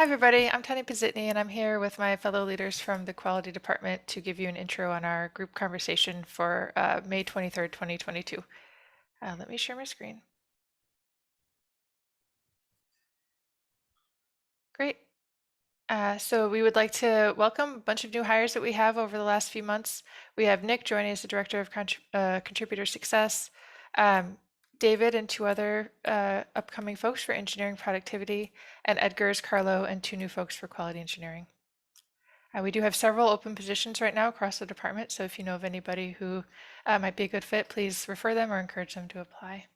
Hi, everybody. I'm Tanya Pizitny, and I'm here with my fellow leaders from the Quality Department to give you an intro on our group conversation for May 23rd, 2022. Let me share my screen. Great. So we would like to welcome a bunch of new hires that we have over the last few months. We have Nick joining as the Director of Contributor Success, David and two other upcoming folks for engineering productivity, and Edgar's Carlo and two new folks for quality engineering. We do have several open positions right now across the department, so if you know of anybody who might be a good fit, please refer them or encourage them to apply.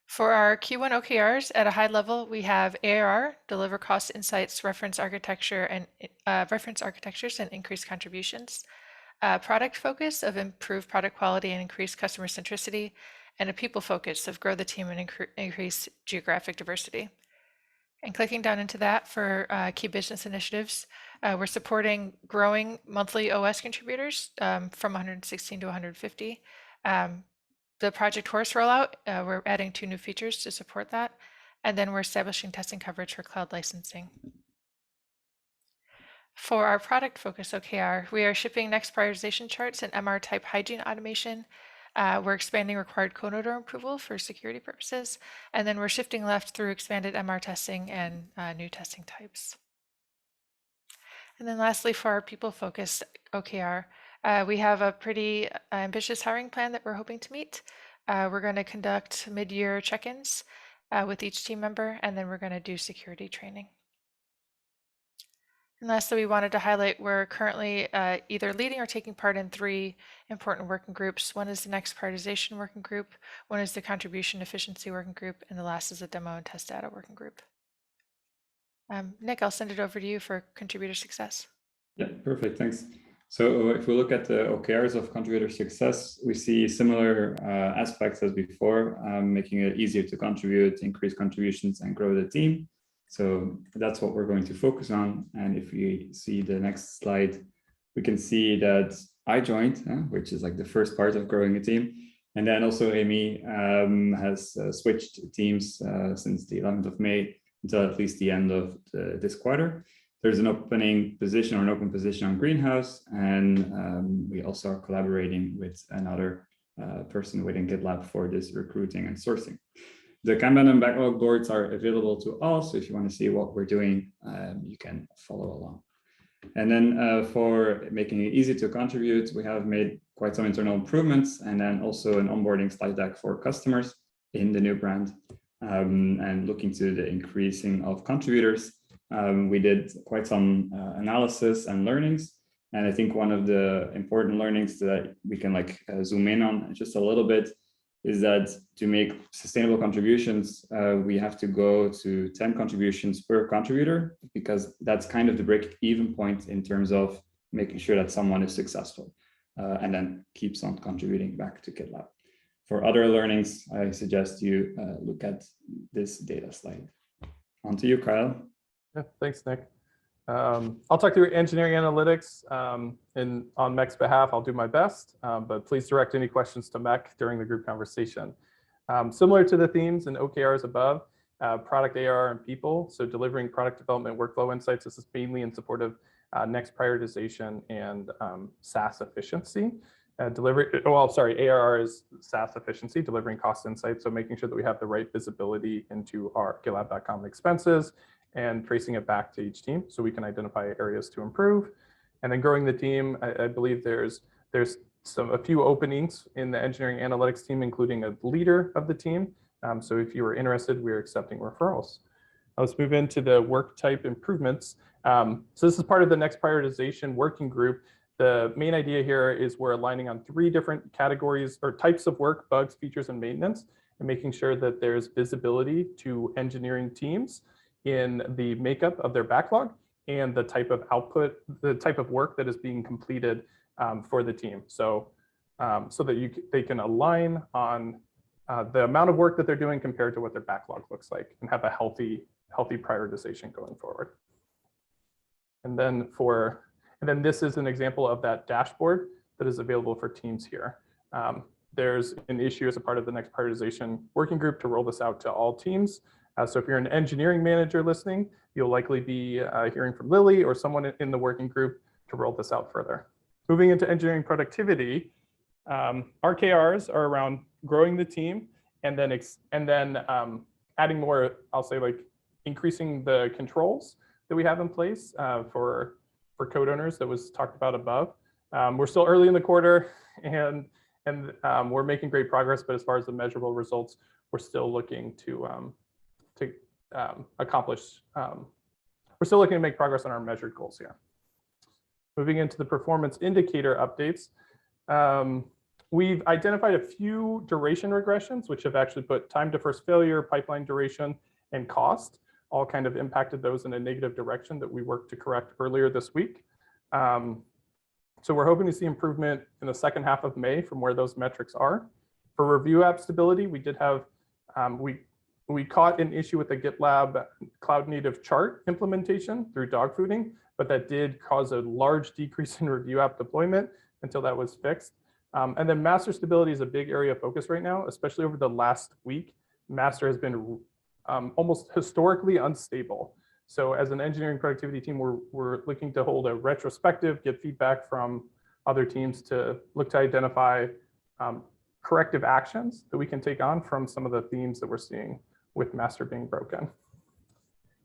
For our Q1 OKRs at a high level, we have ARR, deliver cost insights, reference architecture, and reference architectures and increase contributions. Product focus of improve product quality and increase customer centricity, and a people focus of grow the team and increase geographic diversity. And clicking down into that for key business initiatives, we're supporting growing monthly OS contributors from 116 to 150. The Project Horse rollout, we're adding 2 new features to support that. And then we're establishing testing coverage for cloud licensing. For our product focus OKR, we are shipping next prioritization charts and MR type hygiene automation. We're expanding required code order approval for security purposes, and then we're shifting left through expanded MR testing and new testing types. And then lastly, for our people-focused OKR, we have a pretty ambitious hiring plan that we're hoping to meet. We're going to conduct mid-year check-ins with each team member, and then we're going to do security training. And lastly, we wanted to highlight we're currently either leading or taking part in 3 important working groups. One is the next prioritization working group, one is the contribution efficiency working group, and the last is a demo and test data working group. Nick, I'll send it over to you for contributor success. Yeah, perfect, thanks. So if we look at the OKRs of contributor success, we see similar aspects as before, making it easier to contribute, increase contributions, and grow the team. So that's what we're going to focus on. And if we see the next slide, we can see that I joined, which is like the first part of growing a team. And then also Amy has switched teams since the 11th of May until at least the end of this quarter. There's an open position on Greenhouse. And we also are collaborating with another person within GitLab for this recruiting and sourcing. The Kanban and backlog boards are available to all, so if you want to see what we're doing, you can follow along. And then for making it easy to contribute, we have made quite some internal improvements, and then also an onboarding slide deck for customers in the new brand. And looking to the increasing of contributors, we did quite some analysis and learnings. And I think one of the important learnings that we can zoom in on just a little bit is that to make sustainable contributions, we have to go to 10 contributions per contributor, because that's kind of the break-even point in terms of making sure that someone is successful and then keeps on contributing back to GitLab. For other learnings, I suggest you look at this data slide. On to you, Kyle. Yeah, thanks, Nick. I'll talk through engineering analytics, and on Mech's behalf, I'll do my best, but please direct any questions to Mech during the group conversation. Similar to the themes and OKRs above, product ARR and people, so delivering product development workflow insights. This is mainly in support of next prioritization and SaaS efficiency. ARR is SaaS efficiency, delivering cost insights, so making sure that we have the right visibility into our GitLab.com expenses and tracing it back to each team so we can identify areas to improve. And then growing the team, I believe there's a few openings in the engineering analytics team, including a leader of the team. So if you are interested, we're accepting referrals. Now let's move into the work type improvements. So this is part of the next prioritization working group. The main idea here is we're aligning on 3 different categories or types of work: bugs, features, and maintenance, and making sure that there's visibility to engineering teams in the makeup of their backlog and the type of output, the type of work that is being completed for the team. So that they can align on the amount of work that they're doing compared to what their backlog looks like, and have a healthy prioritization going forward. And then this is an example of that dashboard that is available for teams here. There's an issue as a part of the next prioritization working group to roll this out to all teams. So if you're an engineering manager listening, you'll likely be hearing from Lily or someone in the working group to roll this out further. Moving into engineering productivity, our KRs are around growing the team and then adding more, I'll say, like increasing the controls that we have in place for code owners that was talked about above. We're still early in the quarter and we're making great progress, but as far as the measurable results, we're still looking to accomplish, we're still looking to make progress on our measured goals here. Moving into the performance indicator updates, we've identified a few duration regressions, which have actually put time to first failure, pipeline duration, and cost, all kind of impacted those in a negative direction that we worked to correct earlier this week. So we're hoping to see improvement in the second half of May from where those metrics are. For review app stability, we did have, we caught an issue with the GitLab cloud native chart implementation through dogfooding, but that did cause a large decrease in review app deployment until that was fixed. And then master stability is a big area of focus right now, especially over the last week. Master has been almost historically unstable. So as an engineering productivity team, we're looking to hold a retrospective, get feedback from other teams to look to identify corrective actions that we can take on from some of the themes that we're seeing with master being broken.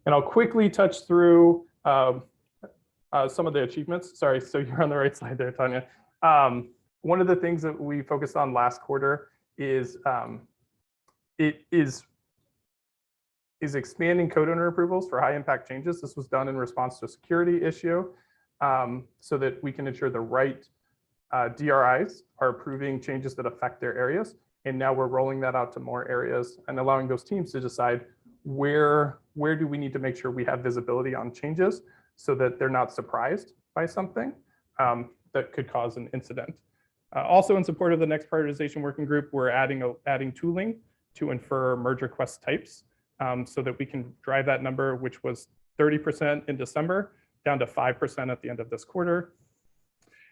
And I'll quickly touch through some of the achievements. Sorry, so you're on the right side there, Tanya. One of the things that we focused on last quarter is expanding code owner approvals for high impact changes. This was done in response to a security issue so that we can ensure the right DRIs are approving changes that affect their areas. And now we're rolling that out to more areas and allowing those teams to decide where do we need to make sure we have visibility on changes so that they're not surprised by something that could cause an incident. Also in support of the next prioritization working group, we're adding tooling to infer merge request types so that we can drive that number, which was 30% in December, down to 5% at the end of this quarter.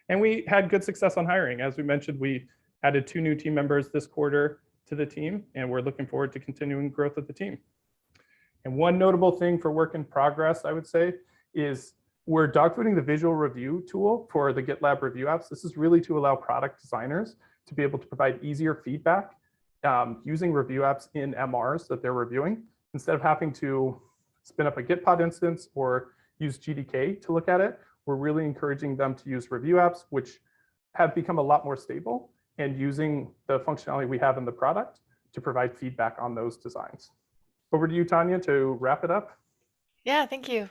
And we had good success on hiring. As we mentioned, we added 2 new team members this quarter to the team, and we're looking forward to continuing growth of the team. And one notable thing for work in progress, I would say, is we're dogfooding the visual review tool for the GitLab review apps. This is really to allow product designers to be able to provide easier feedback using review apps in MRs that they're reviewing, instead of having to spin up a Gitpod instance or use GDK to look at it. We're really encouraging them to use review apps, which have become a lot more stable, and using the functionality we have in the product to provide feedback on those designs. Over to you, Tanya, to wrap it up. Yeah, thank you.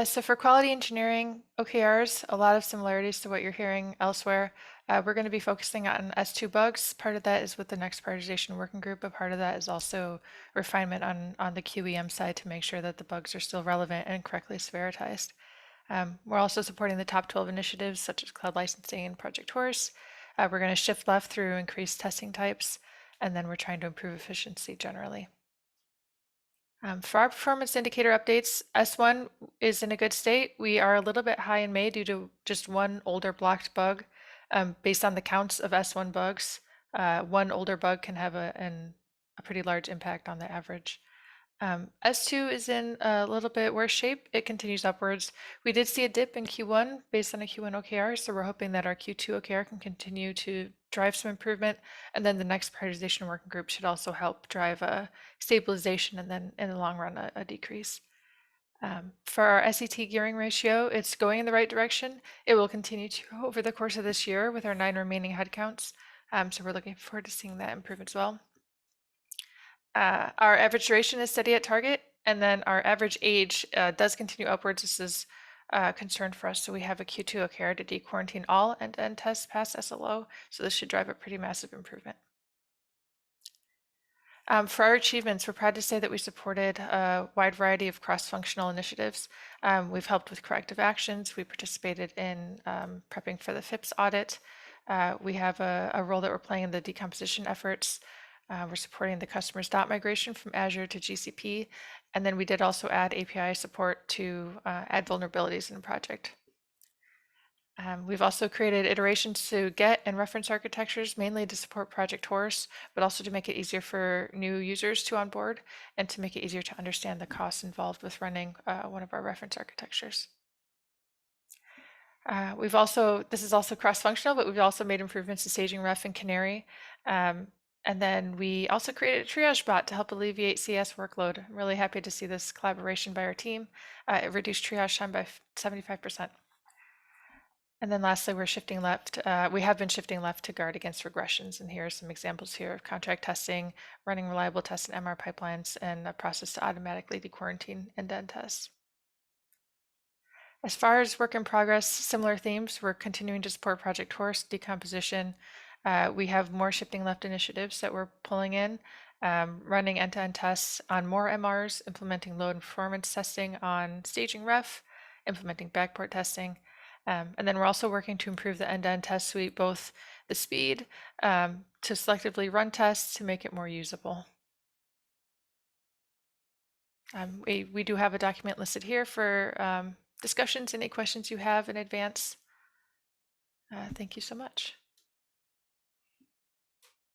So for quality engineering OKRs, a lot of similarities to what you're hearing elsewhere. We're going to be focusing on S2 bugs. Part of that is with the next prioritization working group, but part of that is also refinement on the QEM side to make sure that the bugs are still relevant and correctly severitized. We're also supporting the top 12 initiatives such as cloud licensing and Project Horse. We're going to shift left through increased testing types, and then we're trying to improve efficiency generally. For our performance indicator updates, S1 is in a good state. We are a little bit high in May due to just one older blocked bug. Based on the counts of S1 bugs, one older bug can have a pretty large impact on the average. S2 is in a little bit worse shape. It continues upwards. We did see a dip in Q1 based on a Q1 OKR, so we're hoping that our Q2 OKR can continue to drive some improvement, and then the next prioritization working group should also help drive a stabilization and then in the long run a decrease. For our SET gearing ratio, it's going in the right direction. It will continue to over the course of this year with our 9 remaining headcounts, so we're looking forward to seeing that improve as well. Our average duration is steady at target, and then our average age does continue upwards. This is a concern for us, so we have a Q2 OKR to dequarantine all end-to-end tests past SLO, so this should drive a pretty massive improvement. For our achievements, we're proud to say that we supported a wide variety of cross-functional initiatives. We've helped with corrective actions. We participated in prepping for the FIPS audit. We have a role that we're playing in the decomposition efforts. We're supporting the customer's dot migration from Azure to GCP. And then we did also add API support to add vulnerabilities in the project. We've also created iterations to get and reference architectures, mainly to support Project Horse, but also to make it easier for new users to onboard and to make it easier to understand the costs involved with running one of our reference architectures. This is also cross-functional, but we've also made improvements to staging ref and Canary. And then we also created a triage bot to help alleviate CS workload. I'm really happy to see this collaboration by our team. It reduced triage time by 75%. And then lastly, we're shifting left. We have been shifting left to guard against regressions. And here are some examples here of contract testing, running reliable tests in MR pipelines, and a process to automatically dequarantine end-to-end tests. As far as work in progress, similar themes, we're continuing to support Project Horse, decomposition. We have more shifting left initiatives that we're pulling in, running end-to-end tests on more MRs, implementing load and performance testing on staging ref, implementing backport testing. And then we're also working to improve the end-to-end test suite, both the speed to selectively run tests to make it more usable. We do have a document listed here for discussions, any questions you have in advance. Thank you so much.